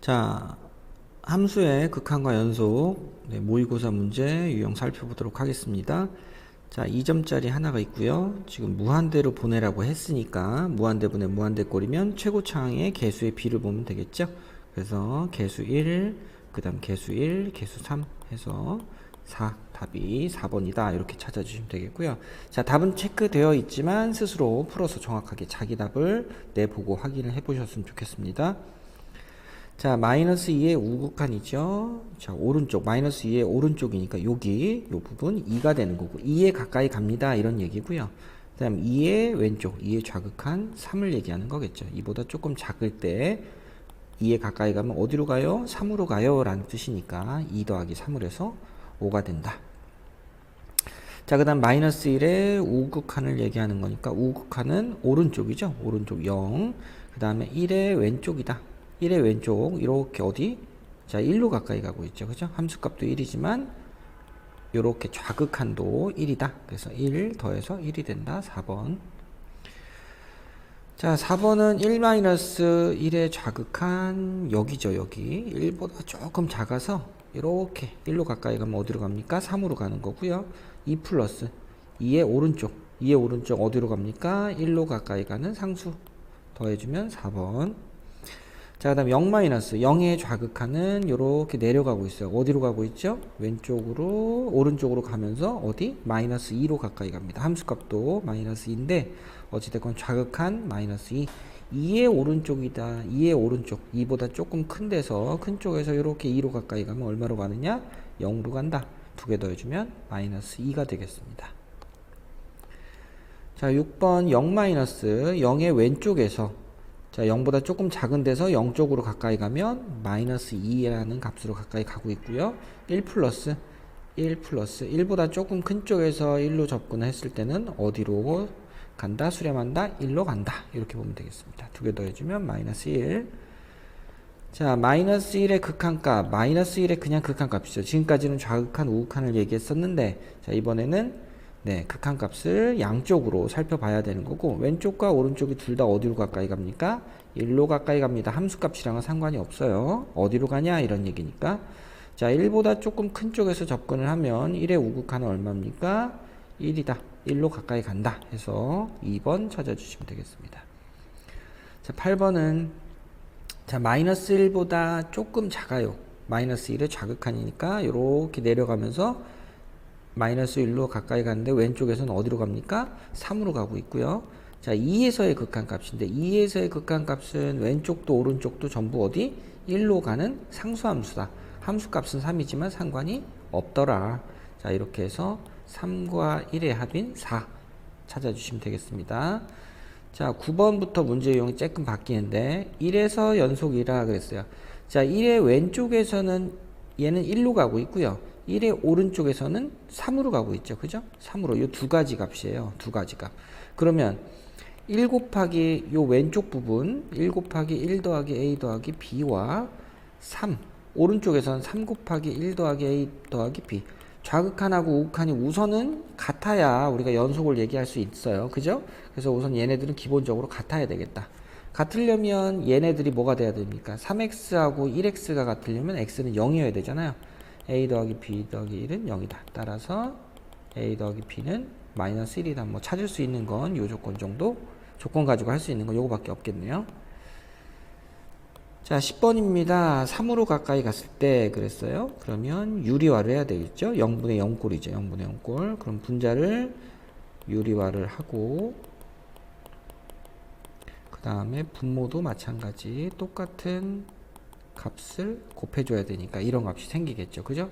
자, 함수의 극한과 연속 모의고사 문제 유형 살펴보도록 하겠습니다. 자, 2점짜리 하나가 있고요. 지금 무한대로 보내라고 했으니까 무한대분의 무한대꼴이면 최고차항의 개수의 비를 보면 되겠죠. 그래서 개수 1, 그 다음 개수 1, 개수 3 해서 4, 답이 4번이다. 이렇게 찾아주시면 되겠고요. 자, 답은 체크되어 있지만 스스로 풀어서 정확하게 자기 답을 내보고 확인을 해보셨으면 좋겠습니다. 자, 마이너스 2의 우극한이죠. 자, 오른쪽, 마이너스 2의 오른쪽이니까 여기, 요 부분 2가 되는 거고, 2에 가까이 갑니다. 이런 얘기고요. 그 다음 2의 왼쪽, 2의 좌극한 3을 얘기하는 거겠죠. 2보다 조금 작을 때 2에 가까이 가면 어디로 가요? 3으로 가요. 라는 뜻이니까 2 더하기 3을 해서 5가 된다. 자, 그 다음 마이너스 1의 우극한을 얘기하는 거니까 우극한은 오른쪽이죠. 오른쪽 0. 그 다음에 1의 왼쪽이다. 1의 왼쪽 이렇게 어디? 자, 1로 가까이 가고 있죠. 그죠? 함수값도 1이지만 이렇게 좌극한도 1이다. 그래서 1 더해서 1이 된다. 4번. 자, 4번은 1-1의 좌극한 여기죠. 여기 1보다 조금 작아서 이렇게 1로 가까이 가면 어디로 갑니까? 3으로 가는 거고요. 2 플러스 2의 오른쪽 2의 오른쪽 어디로 갑니까? 1로 가까이 가는 상수 더해주면 4번. 자, 그 다음 0-0의 좌극한은 이렇게 내려가고 있어요. 어디로 가고 있죠? 왼쪽으로 오른쪽으로 가면서 어디? 마이너스 2로 가까이 갑니다. 함수값도 마이너스 2인데 어찌됐건 좌극한 마이너스 2. 2의 오른쪽이다. 2의 오른쪽 2보다 조금 큰 데서 큰 쪽에서 이렇게 2로 가까이 가면 얼마로 가느냐? 0로 간다. 두 개 더해주면 마이너스 2가 되겠습니다. 자, 6번 0-0의 왼쪽에서 자, 0보다 조금 작은 데서 0 쪽으로 가까이 가면 마이너스 2라는 값으로 가까이 가고 있고요. 1 플러스 1보다 조금 큰 쪽에서 1로 접근했을 때는 어디로 간다? 수렴한다? 1로 간다. 이렇게 보면 되겠습니다. 두 개 더해주면 마이너스 1. 자, 마이너스 1의 극한값, 마이너스 1의 그냥 극한값이죠. 지금까지는 좌극한, 우극한을 얘기했었는데 자, 이번에는 극한값을 양쪽으로 살펴봐야 되는 거고 왼쪽과 오른쪽이 둘 다 어디로 가까이 갑니까? 1로 가까이 갑니다. 함수값이랑은 상관이 없어요. 어디로 가냐? 이런 얘기니까 자, 1보다 조금 큰 쪽에서 접근을 하면 1의 우극한은 얼마입니까? 1이다. 1로 가까이 간다 해서 2번 찾아주시면 되겠습니다. 자, 8번은 자, 마이너스 1보다 조금 작아요. 마이너스 1의 좌극한이니까 이렇게 내려가면서 마이너스 1로 가까이 가는데 왼쪽에서는 어디로 갑니까? 3으로 가고 있고요. 자, 2에서의 극한값인데 2에서의 극한값은 왼쪽도 오른쪽도 전부 어디? 1로 가는 상수함수다. 함수값은 3이지만 상관이 없더라. 자, 이렇게 해서 3과 1의 합인 4 찾아주시면 되겠습니다. 자, 9번부터 문제 유형이 조금 바뀌는데 1에서 연속이라 그랬어요. 자, 1의 왼쪽에서는 얘는 1로 가고 있고요. 1의 오른쪽에서는 3으로 가고 있죠. 그죠? 3으로. 이 두 가지 값이에요. 두 가지 값. 그러면 1 곱하기 요 왼쪽 부분 1 곱하기 1 더하기 a 더하기 b와 3 오른쪽에서는 3 곱하기 1 더하기 a 더하기 b 좌극한하고 우극한이 우선은 같아야 우리가 연속을 얘기할 수 있어요. 그죠? 그래서 우선 얘네들은 기본적으로 같아야 되겠다. 같으려면 얘네들이 뭐가 돼야 됩니까? 3x하고 1x가 같으려면 x는 0이어야 되잖아요. a 더하기 b 더하기 1은 0이다. 따라서 a 더하기 b는 마이너스 1이다. 뭐 찾을 수 있는 건 요 조건 정도, 조건 가지고 할 수 있는 건 요거밖에 없겠네요. 자, 10번입니다. 3으로 가까이 갔을 때 그랬어요. 그러면 유리화를 해야 되겠죠. 0분의 0꼴이죠. 0분의 0꼴. 그럼 분자를 유리화를 하고 그 다음에 분모도 마찬가지 똑같은 값을 곱해줘야 되니까 이런 값이 생기겠죠. 그죠?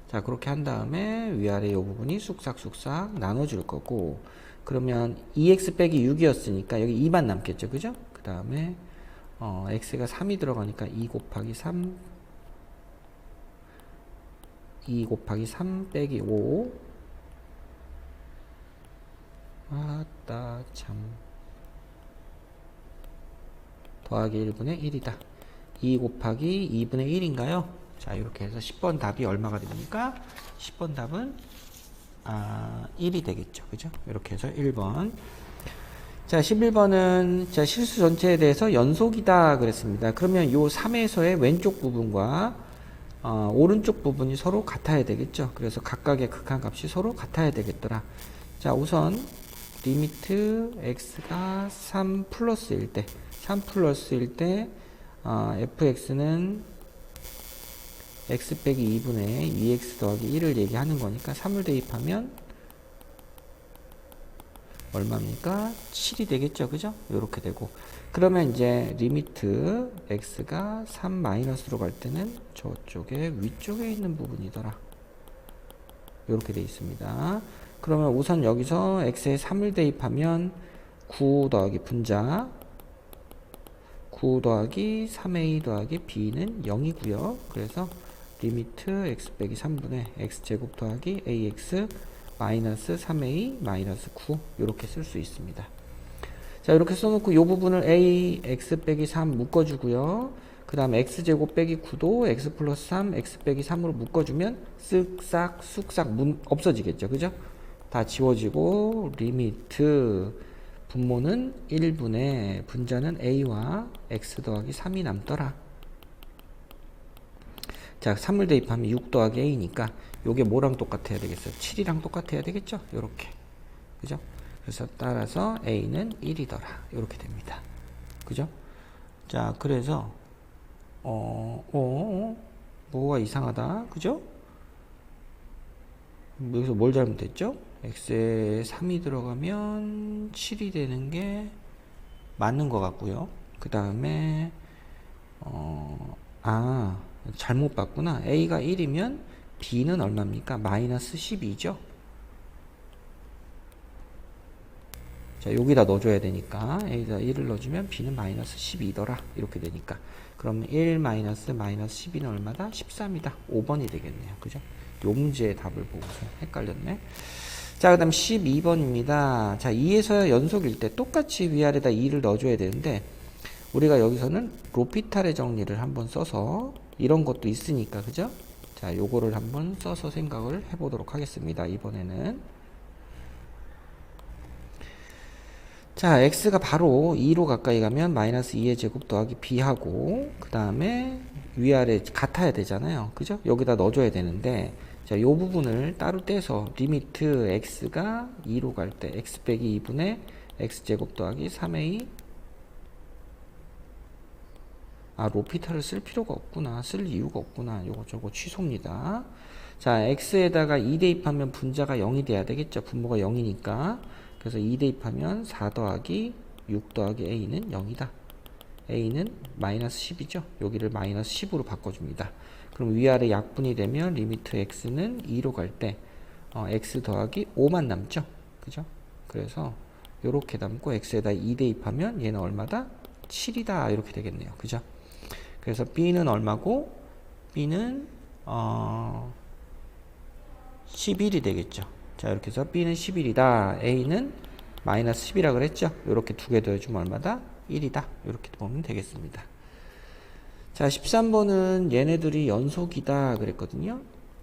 자, 그렇게 한 다음에 위아래 이 부분이 쑥싹쑥싹 나눠줄 거고 그러면 2x 빼기 6이었으니까 여기 2만 남겠죠. 그죠? 그 다음에 x가 3이 들어가니까 2 곱하기 3 2 곱하기 3 빼기 5 아따 참 더하기 1분의 1이다. 2 곱하기 2분의 1인가요? 자, 이렇게 해서 10번 답이 얼마가 됩니까? 10번 답은 1이 되겠죠. 그죠? 이렇게 해서 1번. 자, 11번은 자, 실수 전체에 대해서 연속이다 그랬습니다. 그러면 요 3에서의 왼쪽 부분과 오른쪽 부분이 서로 같아야 되겠죠. 그래서 각각의 극한값이 서로 같아야 되겠더라. 자, 우선 리미트 x가 3 플러스일 때, 3 플러스일 때 fx는 x 빼기 2분의 2x 더하기 1을 얘기하는 거니까 3을 대입하면 얼마입니까? 7이 되겠죠. 그죠? 요렇게 되고. 그러면 이제 리미트 x가 3 마이너스로 갈 때는 저쪽에 위쪽에 있는 부분이더라. 요렇게 돼 있습니다. 그러면 우선 여기서 x에 3을 대입하면 9 더하기 분자 9 더하기 3a 더하기 b는 0이고요. 그래서 리미트 x 빼기 3분의 x제곱 더하기 ax 마이너스 3a 마이너스 9 이렇게 쓸 수 있습니다. 자, 이렇게 써놓고 이 부분을 a x 빼기 3 묶어주고요. 그 다음 x제곱 빼기 9도 x 플러스 3 x 빼기 3으로 묶어주면 쓱싹 쑥싹 없어지겠죠. 그죠? 다 지워지고 리미트 분모는 1분의 분자는 a와 x 더하기 3이 남더라. 자, 3을 대입하면 6 더하기 a니까 요게 뭐랑 똑같아야 되겠어요? 7이랑 똑같아야 되겠죠? 요렇게. 그죠? 그래서 따라서 a는 1이더라. 요렇게 됩니다. 그죠? 자, 그래서 뭐가 이상하다. 그죠? 여기서 뭘 잘못했죠? x에 3이 들어가면 7이 되는 게 맞는 것 같고요. 그 다음에 잘못 봤구나. a가 1이면 b는 얼마입니까? 마이너스 12죠. 자, 여기다 넣어줘야 되니까 a에다 1을 넣어주면 b는 마이너스 12더라. 이렇게 되니까 그러면 1 마이너스 12는 얼마다? 13이다. 5번이 되겠네요. 그죠? 요 문제의 답을 보고서 헷갈렸네. 자, 그 다음 12번입니다. 자, 2에서 연속일 때 똑같이 위아래다 2를 넣어줘야 되는데 우리가 여기서는 로피탈의 정리를 한번 써서 이런 것도 있으니까, 그죠? 자, 요거를 한번 써서 생각을 해보도록 하겠습니다. 이번에는. 자, x가 바로 2로 가까이 가면 마이너스 2의 제곱 더하기 b하고, 그 다음에 위아래 같아야 되잖아요. 그죠? 여기다 넣어줘야 되는데, 자, 요 부분을 따로 떼서 리미트 x가 2로 갈 때 x 빼기 2분의 x제곱 더하기 3a 로피탈을 쓸 필요가 없구나. 쓸 이유가 없구나. 요거 저거 취소입니다. 자, x에다가 2 대입하면 분자가 0이 돼야 되겠죠. 분모가 0이니까. 그래서 2 대입하면 4 더하기 6 더하기 a는 0이다. a는 마이너스 10이죠. 여기를 마이너스 10으로 바꿔줍니다. 그럼 위아래 약분이 되면 리미트 x는 2로 갈 때 x 더하기 5만 남죠. 그죠? 그래서 요렇게 남고 x에다 2 대입하면 얘는 얼마다? 7이다. 이렇게 되겠네요. 그죠? 그래서 b는 얼마고? b는 11이 되겠죠. 자, 이렇게 해서 b는 11이다. a는 마이너스 10이라 그랬죠. 이렇게 두 개 더해주면 얼마다? 1이다. 이렇게 보면 되겠습니다. 자, 13번은 얘네들이 연속이다 그랬거든요.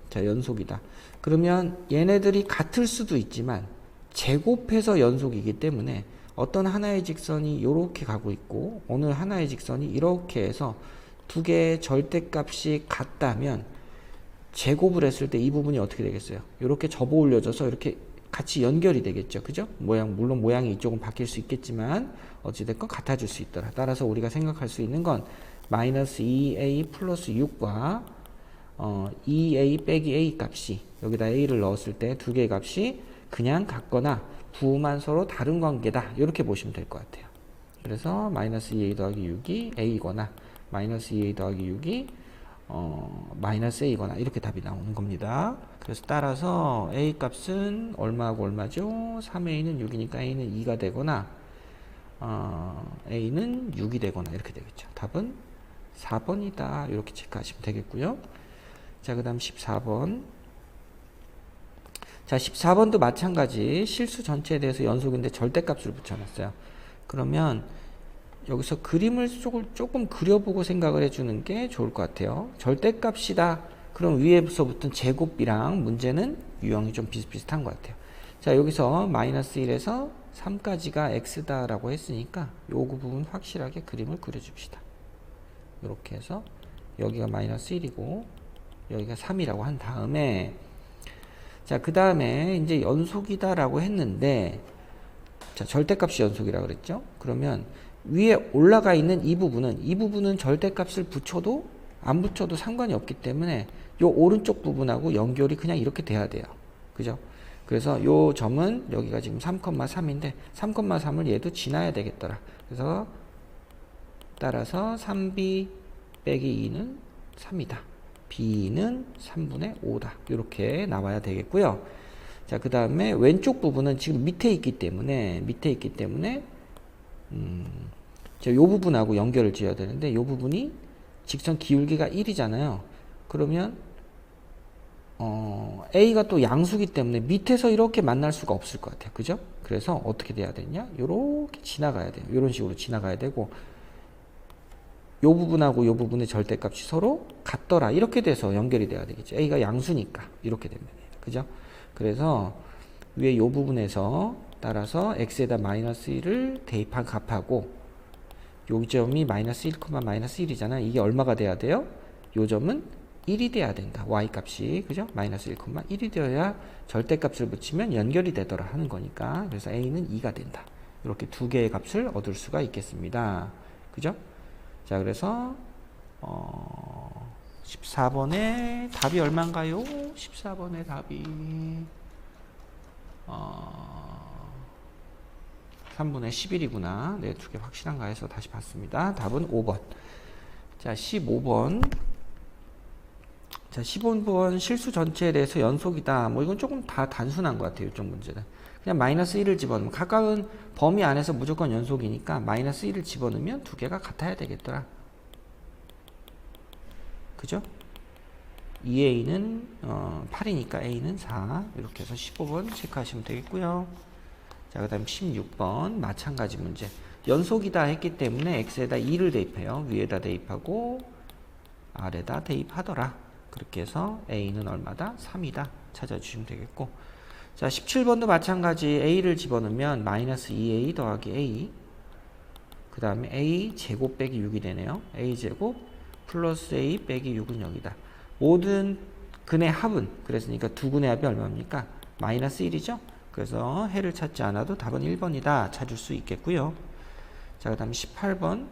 자, 연속이다. 그러면 얘네들이 같을 수도 있지만 제곱해서 연속이기 때문에 어떤 하나의 직선이 이렇게 가고 있고 어느 하나의 직선이 이렇게 해서 두 개의 절대값이 같다면 제곱을 했을 때 이 부분이 어떻게 되겠어요? 이렇게 접어 올려져서 이렇게 같이 연결이 되겠죠. 그죠? 물론 모양이 이쪽은 바뀔 수 있겠지만 어찌됐건 같아질 수 있더라. 따라서 우리가 생각할 수 있는 건 마이너스 2a 플러스 6과 2a 빼기 a 값이 여기다 a를 넣었을 때 두 개의 값이 그냥 같거나 부호만 서로 다른 관계다. 이렇게 보시면 될 것 같아요. 그래서 마이너스 2a 더하기 6이 a거나 마이너스 2a 더하기 6이 마이너스 a거나 이렇게 답이 나오는 겁니다. 그래서 따라서 a 값은 얼마하고 얼마죠? 3a는 6이니까 a는 2가 되거나 a는 6이 되거나 이렇게 되겠죠. 답은 4번이다. 이렇게 체크하시면 되겠고요. 자, 그 다음 14번. 자, 14번도 마찬가지 실수 전체에 대해서 연속인데 절대값을 붙여놨어요. 그러면 여기서 그림을 조금 그려보고 생각을 해주는 게 좋을 것 같아요. 절대값이다. 그럼 위에서부터 제곱이랑 문제는 유형이 좀 비슷비슷한 것 같아요. 자, 여기서 마이너스 1에서 3까지가 x다라고 했으니까 요 부분 확실하게 그림을 그려줍시다. 이렇게 해서 여기가 마이너스 1이고 여기가 3이라고 한 다음에, 자, 그 다음에 이제 연속이다라고 했는데, 자, 절대값이 연속이라고 그랬죠? 그러면 위에 올라가 있는 이 부분은 절대값을 붙여도 안 붙여도 상관이 없기 때문에 요 오른쪽 부분하고 연결이 그냥 이렇게 돼야 돼요. 그죠? 그래서 요 점은 여기가 지금 3,3인데 3,3을 얘도 지나야 되겠더라. 그래서 따라서 3b 빼기 2는 3이다. b는 3분의 5다. 이렇게 나와야 되겠고요. 자, 그 다음에 왼쪽 부분은 지금 밑에 있기 때문에 자, 요 부분하고 연결을 지어야 되는데 요 부분이 직선 기울기가 1이잖아요. 그러면 A가 또 양수기 때문에 밑에서 이렇게 만날 수가 없을 것 같아요. 그죠? 그래서 어떻게 돼야 되냐? 요렇게 지나가야 돼요. 요런 식으로 지나가야 되고, 요 부분하고 요 부분의 절대값이 서로 같더라. 이렇게 돼서 연결이 돼야 되겠죠. A가 양수니까 이렇게 되면 돼요. 그죠? 그래서 위에 요 부분에서 따라서 x에다 마이너스 1을 대입한 값하고, 요 점이 마이너스 1, 마이너스 1이잖아. 이게 얼마가 돼야 돼요? 요 점은 1이 돼야 된다. y 값이. 그죠? 마이너스 1, 1이 되어야 절대값을 붙이면 연결이 되더라 하는 거니까. 그래서 a는 2가 된다. 이렇게 두 개의 값을 얻을 수가 있겠습니다. 그죠? 자, 그래서 14번의 답이 얼마인가요? 14번의 답이 3분의 11이구나. 네, 두 개 확실한가 해서 다시 봤습니다. 답은 5번. 자, 15번. 자, 15번 실수 전체에 대해서 연속이다. 뭐 이건 조금 다 단순한 것 같아요. 이쪽 문제는. 그냥 마이너스 1을 집어넣으면, 가까운 범위 안에서 무조건 연속이니까 마이너스 1을 집어넣으면 두 개가 같아야 되겠더라. 그죠? 2a는 8이니까 a는 4. 이렇게 해서 15번 체크하시면 되겠고요. 자, 그 다음 16번 마찬가지 문제. 연속이다 했기 때문에 x에다 2를 대입해요. 위에다 대입하고 아래다 대입하더라. 그렇게 해서 a는 얼마다? 3이다. 찾아주시면 되겠고, 자, 17번도 마찬가지. a를 집어넣으면 마이너스 2a 더하기 a, 그 다음에 a 제곱 빼기 6이 되네요. a 제곱 플러스 a 빼기 6은 0이다. 모든 근의 합은, 그랬으니까 두 근의 합이 얼마입니까? 마이너스 1이죠. 그래서 해를 찾지 않아도 답은 1번이다 찾을 수 있겠고요. 자, 그 다음 18번.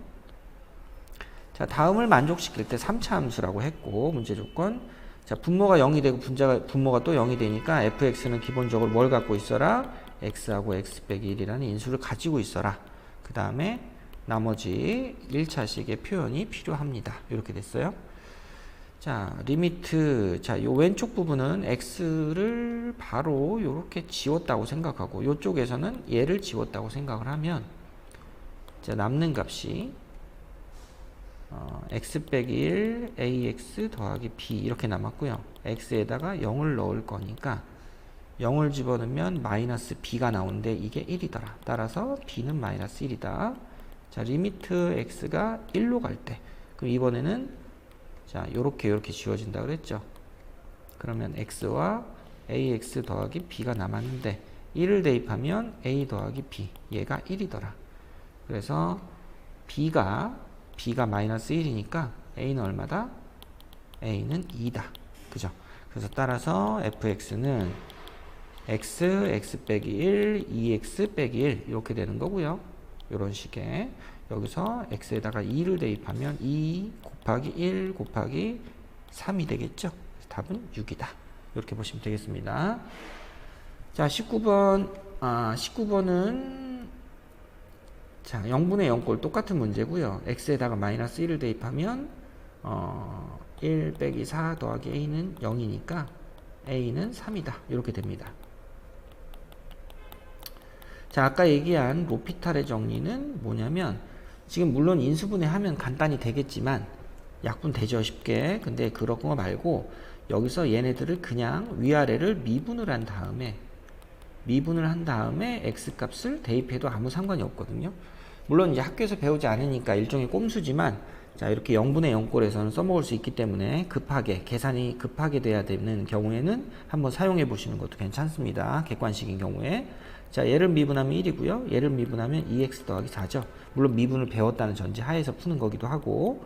자, 다음을 만족시킬 때 3차 함수라고 했고, 문제 조건. 자, 분모가 0이 되고 분모가 또 0이 되니까 fx는 기본적으로 뭘 갖고 있어라? x하고 x 빼기 1이라는 인수를 가지고 있어라. 그 다음에 나머지 1차식의 표현이 필요합니다. 이렇게 됐어요. 자, 리미트. 자, 요 왼쪽 부분은 x를 바로 요렇게 지웠다고 생각하고, 요쪽에서는 얘를 지웠다고 생각을 하면, 자, 남는 값이 x 빼기 1 ax 더하기 b 이렇게 남았고요. x에다가 0을 넣을 거니까 0을 집어넣으면 마이너스 b가 나오는데 이게 1이더라. 따라서 b는 마이너스 1이다. 자, 리미트 x가 1로 갈 때, 그럼 이번에는 자, 요렇게 지워진다 그랬죠. 그러면 x와 ax 더하기 b가 남았는데 1을 대입하면 a 더하기 b, 얘가 1이더라. 그래서 b가 마이너스 1이니까 a는 얼마다? a는 2다. 그죠? 그래서 따라서 fx는 x 빼기 1, 2x 빼기 1 이렇게 되는 거고요. 이런 식의, 여기서 x에다가 2를 대입하면 2 곱하기 1 곱하기 3이 되겠죠. 답은 6이다. 이렇게 보시면 되겠습니다. 자, 19번은 자, 0분의 0꼴 똑같은 문제고요. x에다가 마이너스 1을 대입하면 1 빼기 4 더하기 a는 0이니까 a는 3이다. 이렇게 됩니다. 자, 아까 얘기한 로피탈의 정리는 뭐냐면, 지금 물론 인수분해 하면 간단히 되겠지만 약분 되죠, 쉽게. 근데 그런 거 말고 여기서 얘네들을 그냥 위아래를 미분을 한 다음에 x 값을 대입해도 아무 상관이 없거든요. 물론 이제 학교에서 배우지 않으니까 일종의 꼼수지만, 자, 이렇게 0분의 0꼴에서는 써먹을 수 있기 때문에 급하게, 계산이 급하게 돼야 되는 경우에는 한번 사용해 보시는 것도 괜찮습니다. 객관식인 경우에. 자, 얘를 미분하면 1이고요. 얘를 미분하면 2x 더하기 4죠. 물론 미분을 배웠다는 전제 하에서 푸는 거기도 하고,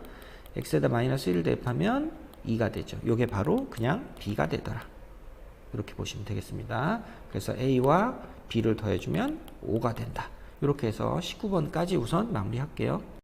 x에다 마이너스 1을 대입하면 2가 되죠. 요게 바로 그냥 b가 되더라. 이렇게 보시면 되겠습니다. 그래서 a와 b를 더해주면 5가 된다. 이렇게 해서 19번까지 우선 마무리할게요.